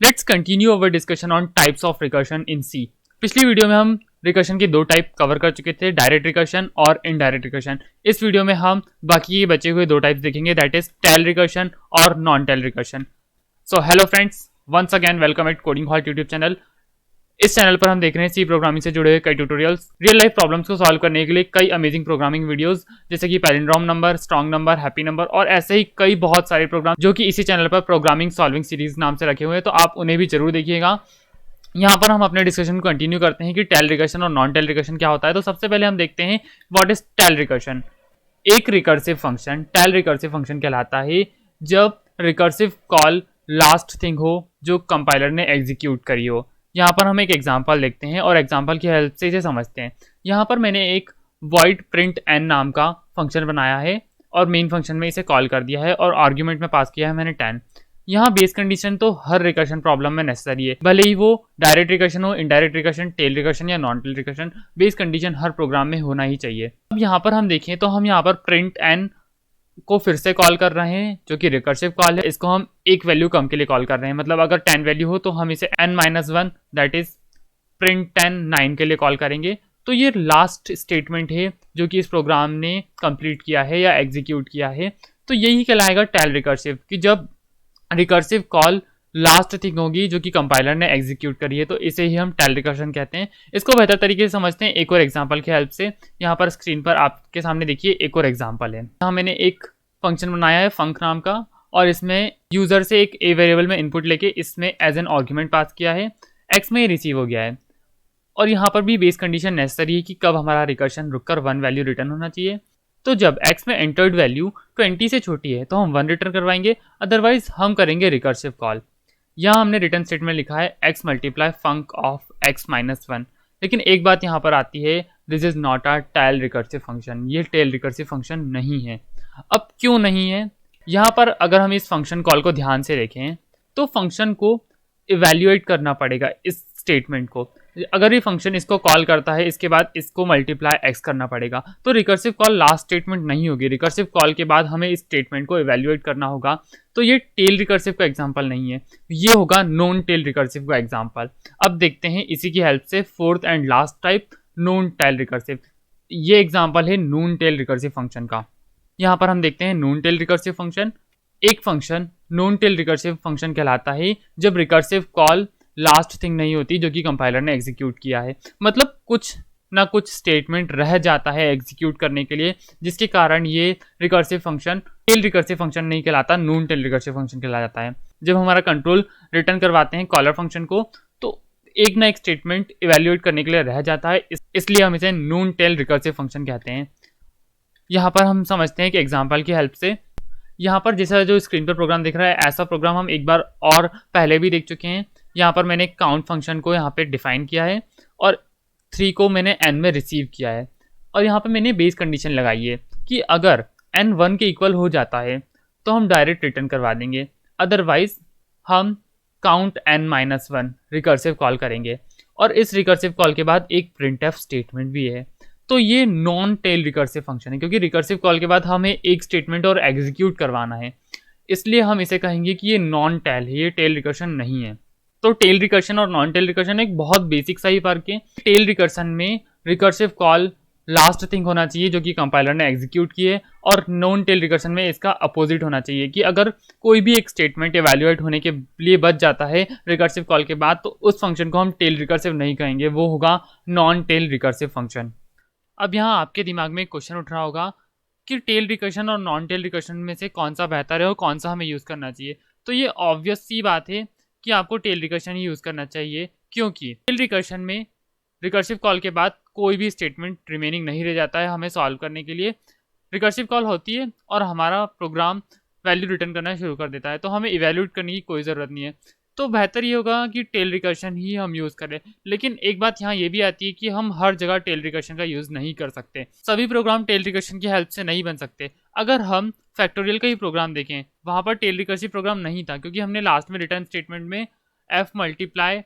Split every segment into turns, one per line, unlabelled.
Let's continue our discussion on types of recursion in C. पिछली video में हम recursion के दो टाइप कवर कर चुके थे, डायरेक्ट रिकर्शन और इनडायरेक्ट रिकर्शन। इस वीडियो में हम बाकी के बचे हुए दो टाइप्स देखेंगे, दैट इज टेल रिकर्शन और non tail recursion. So hello friends, once again welcome at coding hall YouTube channel. इस चैनल पर हम देख रहे हैं सी प्रोग्रामिंग से जुड़े हुए कई ट्यूटोरियल्स, रियल लाइफ प्रॉब्लम्स को सॉल्व करने के लिए कई अमेजिंग प्रोग्रामिंग वीडियोस, जैसे कि palindrome number, strong number, happy number और ऐसे ही कई बहुत सारे प्रोग्राम जो कि इसी चैनल पर प्रोग्रामिंग सॉल्विंग सीरीज नाम से रखे हुए हैं, तो आप उन्हें भी जरूर देखिएगा। यहाँ पर हम अपने डिस्कशन को कंटिन्यू करते हैं कि टेल रिकर्शन और नॉन टेल रिकर्शन क्या होता है। तो सबसे पहले हम देखते हैं व्हाट इज टेल रिकर्शन। एक recursive function tail recursive function कहलाता है जब रिकर्सिव कॉल लास्ट थिंग हो जो कंपाइलर ने एग्जीक्यूट करी हो। यहाँ पर हम एक एग्जांपल देखते हैं और एग्जांपल की हेल्प से इसे समझते हैं। यहाँ पर मैंने एक void print n नाम का फंक्शन बनाया है और मेन फंक्शन में इसे कॉल कर दिया है और आर्ग्यूमेंट में पास किया है मैंने 10। यहाँ बेस कंडीशन तो हर रिकर्शन प्रॉब्लम में नेसेसरी है, भले ही वो डायरेक्ट रिकर्शन हो, इनडायरेक्ट रिकर्शन, टेल रिकर्शन या non tail recursion, base condition हर प्रोग्राम में होना ही चाहिए। अब यहाँ पर हम देखें तो हम यहाँ पर प्रिंट n को फिर से कॉल कर रहे हैं जो कि रिकर्सिव कॉल है। इसको हम एक वैल्यू कम के लिए कॉल कर रहे हैं, मतलब अगर 10 वैल्यू हो तो हम इसे n-1 दैट इज प्रिंट 10 9 के लिए कॉल करेंगे। तो ये लास्ट स्टेटमेंट है जो कि इस प्रोग्राम ने कंप्लीट किया है या एग्जीक्यूट किया है। तो यही कहलाएगा टेल रिकर्सिव, कि जब रिकर्सिव कॉल लास्ट थिंग होगी जो कि कंपाइलर ने एग्जीक्यूट करी है, तो इसे ही हम टेल रिकर्शन कहते हैं। इसको बेहतर तरीके से समझते हैं एक और एग्जांपल की हेल्प से। यहाँ पर स्क्रीन पर आपके सामने देखिए एक और एग्जांपल है। यहाँ मैंने एक फंक्शन बनाया है फंक नाम का और इसमें यूजर से एक ए वेरिएबल में इनपुट लेके इसमें एज एन आर्ग्यूमेंट पास किया है, एक्स में रिसीव हो गया है। और यहाँ पर भी बेस कंडीशन नेसेसरी है कि कब हमारा रिकर्शन रुककर 1 वैल्यू रिटर्न होना चाहिए। तो जब x में एंटर्ड वैल्यू 20 से छोटी है तो हम 1 रिटर्न करवाएंगे, अदरवाइज हम करेंगे रिकर्सिव कॉल। यहाँ हमने रिटर्न स्टेटमेंट लिखा है x multiply funk of x-1। लेकिन एक बात यहाँ पर आती है, this is not a tail recursive function, ये टेल रिकर्सिव फंक्शन नहीं है। अब क्यों नहीं है? यहाँ पर अगर हम इस फंक्शन कॉल को ध्यान से देखें तो फंक्शन को इवेल्युएट करना पड़ेगा इस स्टेटमेंट को। अगर ये फंक्शन इसको कॉल करता है इसके बाद इसको मल्टीप्लाई x करना पड़ेगा, तो रिकर्सिव कॉल लास्ट स्टेटमेंट नहीं होगी। रिकर्सिव कॉल के बाद हमें इस स्टेटमेंट को इवेल्युएट करना होगा। तो ये टेल रिकर्सिव का एग्जांपल नहीं है, ये होगा नॉन टेल रिकर्सिव का एग्जांपल। अब देखते हैं इसी की हेल्प से fourth and last type non tail recursive. ये एग्जांपल है नॉन टेल रिकर्सिव फंक्शन का। यहाँ पर हम देखते हैं नॉन टेल रिकर्सिव फंक्शन। एक function non tail recursive function कहलाता है जब रिकर्सिव कॉल लास्ट थिंग नहीं होती जो कि कंपाइलर ने एग्जीक्यूट किया है, मतलब कुछ ना कुछ स्टेटमेंट रह जाता है एग्जीक्यूट करने के लिए, जिसके कारण ये recursive function tail recursive function नहीं कहलाता, नॉन टेल रिकर्सिव फंक्शन कहलाता है। जब हमारा कंट्रोल रिटर्न करवाते हैं कॉलर फंक्शन को तो एक ना एक स्टेटमेंट इवेल्युएट करने के लिए रह जाता है, इसलिए हम इसे नॉन टेल रिकर्सिव फंक्शन कहते हैं। यहाँ पर हम समझते हैं कि एग्जाम्पल की हेल्प से। यहाँ पर जैसा जो स्क्रीन पर प्रोग्राम दिख रहा है ऐसा प्रोग्राम हम एक बार और पहले भी देख चुके हैं। यहाँ पर मैंने काउंट फंक्शन को यहाँ पे डिफाइन किया है और 3 को मैंने n में रिसीव किया है और यहाँ पे मैंने बेस कंडीशन लगाई है कि अगर n 1 के इक्वल हो जाता है तो हम डायरेक्ट रिटर्न करवा देंगे, अदरवाइज हम काउंट n-1 रिकर्सिव कॉल करेंगे। और इस रिकर्सिव कॉल के बाद एक printf स्टेटमेंट भी है। तो ये नॉन टेल रिकर्सिव फंक्शन है क्योंकि रिकर्सिव कॉल के बाद हमें एक स्टेटमेंट और एग्जीक्यूट करवाना है, इसलिए हम इसे कहेंगे कि ये नॉन टेल है, ये टेल रिकर्शन नहीं है। तो टेल रिकर्शन और नॉन टेल रिकर्शन एक बहुत बेसिक सा ही फर्क है। टेल रिकर्शन में रिकर्सिव कॉल लास्ट थिंग होना चाहिए जो कि कंपाइलर ने एग्जीक्यूट की है, और नॉन टेल रिकर्शन में इसका अपोजिट होना चाहिए कि अगर कोई भी एक स्टेटमेंट इवैल्यूएट होने के लिए बच जाता है रिकर्सिव कॉल के बाद तो उस फंक्शन को हम टेल रिकर्सिव नहीं कहेंगे, वो होगा नॉन टेल रिकर्सिव फंक्शन। अब यहाँ आपके दिमाग में एक क्वेश्चन उठ रहा होगा कि टेल रिकर्शन और नॉन टेल रिकर्शन में से कौन सा बेहतर है और कौन सा हमें यूज़ करना चाहिए। तो ये ऑब्वियस सी बात है कि आपको टेल रिकर्शन ही यूज़ करना चाहिए, क्योंकि टेल रिकर्शन में रिकर्सिव कॉल के बाद कोई भी स्टेटमेंट रिमेनिंग नहीं रह जाता है हमें सॉल्व करने के लिए। रिकर्सिव कॉल होती है और हमारा प्रोग्राम वैल्यू रिटर्न करना शुरू कर देता है, तो हमें इवैल्यूएट करने की कोई ज़रूरत नहीं है। तो बेहतर ये होगा कि टेल रिकर्शन ही हम यूज़ करें। लेकिन एक बात यहाँ ये भी आती है कि हम हर जगह टेल रिकर्शन का यूज़ नहीं कर सकते, सभी प्रोग्राम टेल रिकर्शन की हेल्प से नहीं बन सकते। अगर हम फैक्टोरियल का ही प्रोग्राम देखें, वहाँ पर टेल रिकर्सिव प्रोग्राम नहीं था क्योंकि हमने लास्ट में रिटर्न स्टेटमेंट में f मल्टीप्लाई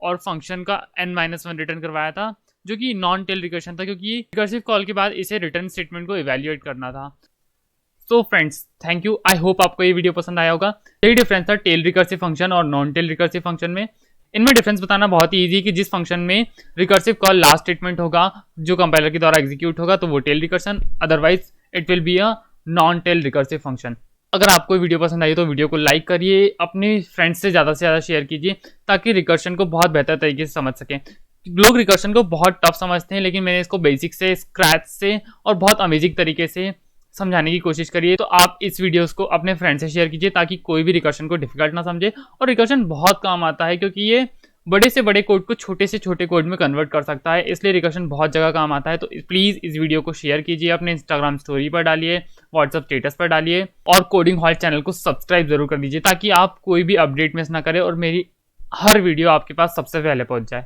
और फंक्शन का n-1 रिटर्न करवाया था जो कि नॉन टेल रिकर्शन था, क्योंकि रिकर्सिव कॉल के बाद इसे रिटर्न स्टेटमेंट को इवैल्यूएट करना था। So friends thank you, I hope आपको ये वीडियो पसंद आया होगा। यही डिफरेंस था टेल रिकर्सिव फंक्शन और नॉन टेल रिकर्सिव फंक्शन में। इनमें डिफरेंस बताना बहुत ही ईजी है कि जिस फंक्शन में रिकर्सिव कॉल लास्ट स्टेटमेंट होगा जो कंपाइलर के द्वारा एग्जीक्यूट होगा तो वो tail recursion, otherwise it will be a non tail recursive function. अगर आपको वीडियो पसंद आई तो वीडियो को लाइक करिए, अपने फ्रेंड्स से ज़्यादा शेयर कीजिए ताकि रिकर्शन को बहुत बेहतर तरीके से समझ सकें। लोग रिकर्शन को बहुत टफ समझते हैं, लेकिन मैंने इसको बेसिक से, स्क्रैच से और बहुत अमेजिंग तरीके से समझाने की कोशिश करिए। तो आप इस वीडियोस को अपने फ्रेंड से शेयर कीजिए ताकि कोई भी रिकर्शन को डिफिकल्ट ना समझे। और रिकर्शन बहुत काम आता है क्योंकि ये बड़े से बड़े कोड को छोटे से छोटे कोड में कन्वर्ट कर सकता है, इसलिए रिकर्शन बहुत जगह काम आता है। तो प्लीज़ इस वीडियो को शेयर कीजिए, अपने इंस्टाग्राम स्टोरी पर डालिए, व्हाट्सएप स्टेटस पर डालिए और कोडिंग हॉल चैनल को सब्सक्राइब जरूर कर दीजिए ताकि आप कोई भी अपडेट मिस ना करें और मेरी हर वीडियो आपके पास सबसे पहले पहुंच जाए।